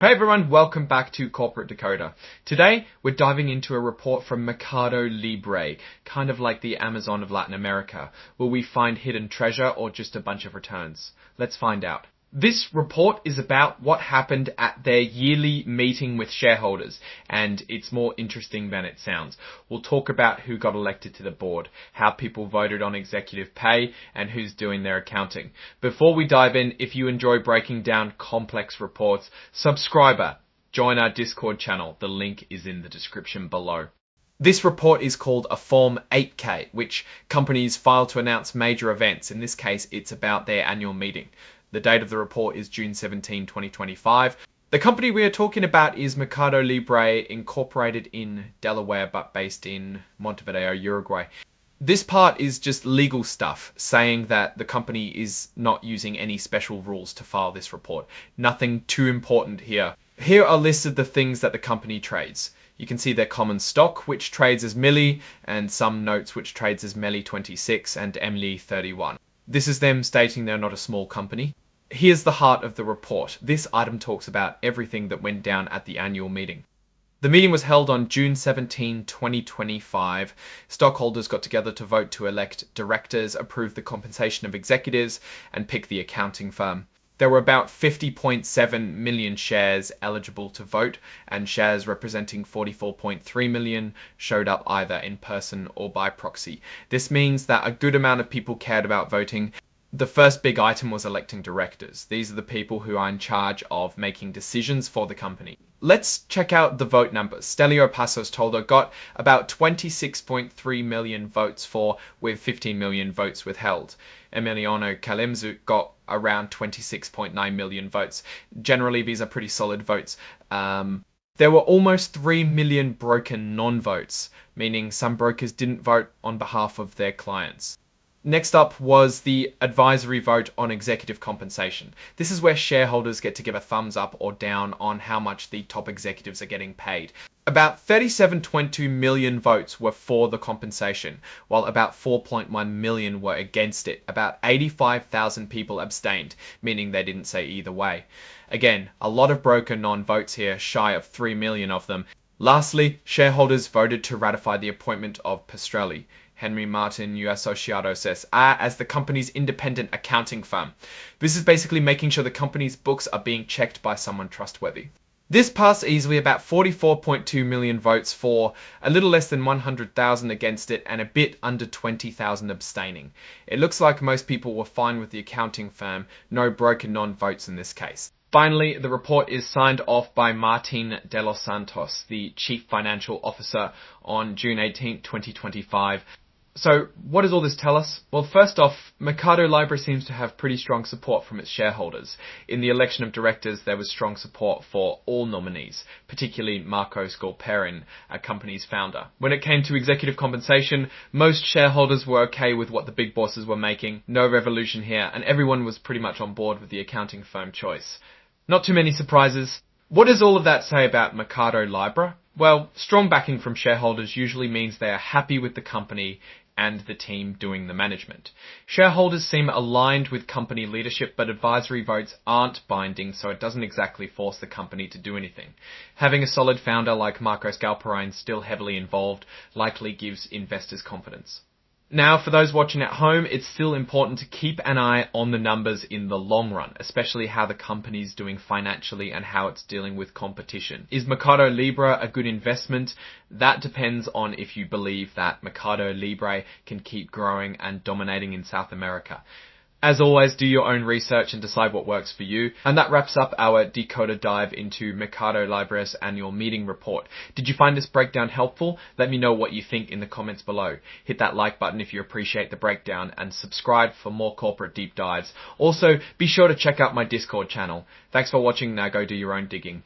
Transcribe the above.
Hey everyone, welcome back to Corporate Decoder. Today, we're diving into a report from MERCADOLIBRE, kind of like the Amazon of Latin America. Will we find hidden treasure or just a bunch of returns? Let's find out. This report is about what happened at their yearly meeting with shareholders, and it's more interesting than it sounds. We'll talk about who got elected to the board, how people voted on executive pay, and who's doing their accounting. Before we dive in, if you enjoy breaking down complex reports, subscriber, join our Discord channel. The link is in the description below. This report is called a Form 8K, which companies file to announce major events. In this case, it's about their annual meeting. The date of the report is June 17, 2025. The company we are talking about is MERCADOLIBRE, incorporated in Delaware but based in Montevideo, Uruguay. This part is just legal stuff, saying that the company is not using any special rules to file this report. Nothing too important here. Here are listed the things that the company trades. You can see their common stock, which trades as Milli, and some notes which trades as MELI 26 and EMLI 31. This is them stating they're not a small company. Here's the heart of the report. This item talks about everything that went down at the annual meeting. The meeting was held on June 17, 2025. Stockholders got together to vote to elect directors, approve the compensation of executives, and pick the accounting firm. There were about 50.7 million shares eligible to vote, and shares representing 44.3 million showed up either in person or by proxy. This means that a good amount of people cared about voting. The first big item was electing directors. These are the people who are in charge of making decisions for the company. Let's check out the vote numbers. Stelio Passos Toldo got about 26.3 million votes for, with 15 million votes withheld. Emiliano Kalemzuk got around 26.9 million votes. Generally, these are pretty solid votes. There were almost 3 million broken non-votes, meaning some brokers didn't vote on behalf of their clients. Next up was the advisory vote on executive compensation. This is where shareholders get to give a thumbs up or down on how much the top executives are getting paid. About 37.2 million votes were for the compensation, while about 4.1 million were against it. About 85,000 people abstained, meaning they didn't say either way. Again, a lot of broker non-votes here, shy of 3 million of them. Lastly, shareholders voted to ratify the appointment of Pastrelli, Henry Martin y Asociados S.A. as the company's independent accounting firm. This is basically making sure the company's books are being checked by someone trustworthy. This passed easily, about 44.2 million votes for, a little less than 100,000 against it, and a bit under 20,000 abstaining. It looks like most people were fine with the accounting firm, no broker non-votes in this case. Finally, the report is signed off by Martin de los Santos, the Chief Financial Officer, on June 18, 2025. So, what does all this tell us? Well, first off, MERCADOLIBRE seems to have pretty strong support from its shareholders. In the election of directors, there was strong support for all nominees, particularly Marcos Galperin, a company's founder. When it came to executive compensation, most shareholders were okay with what the big bosses were making. No revolution here, and everyone was pretty much on board with the accounting firm choice. Not too many surprises. What does all of that say about MERCADOLIBRE? Well, strong backing from shareholders usually means they are happy with the company and the team doing the management. Shareholders seem aligned with company leadership, but advisory votes aren't binding, so it doesn't exactly force the company to do anything. Having a solid founder like Marcos Galperin still heavily involved likely gives investors confidence. Now, for those watching at home, it's still important to keep an eye on the numbers in the long run, especially how the company's doing financially and how it's dealing with competition. Is MERCADOLIBRE a good investment? That depends on if you believe that MERCADOLIBRE can keep growing and dominating in South America. As always, do your own research and decide what works for you. And that wraps up our decoder dive into MERCADOLIBRE's annual meeting report. Did you find this breakdown helpful? Let me know what you think in the comments below. Hit that like button if you appreciate the breakdown, and subscribe for more corporate deep dives. Also, be sure to check out my Discord channel. Thanks for watching. Now go do your own digging.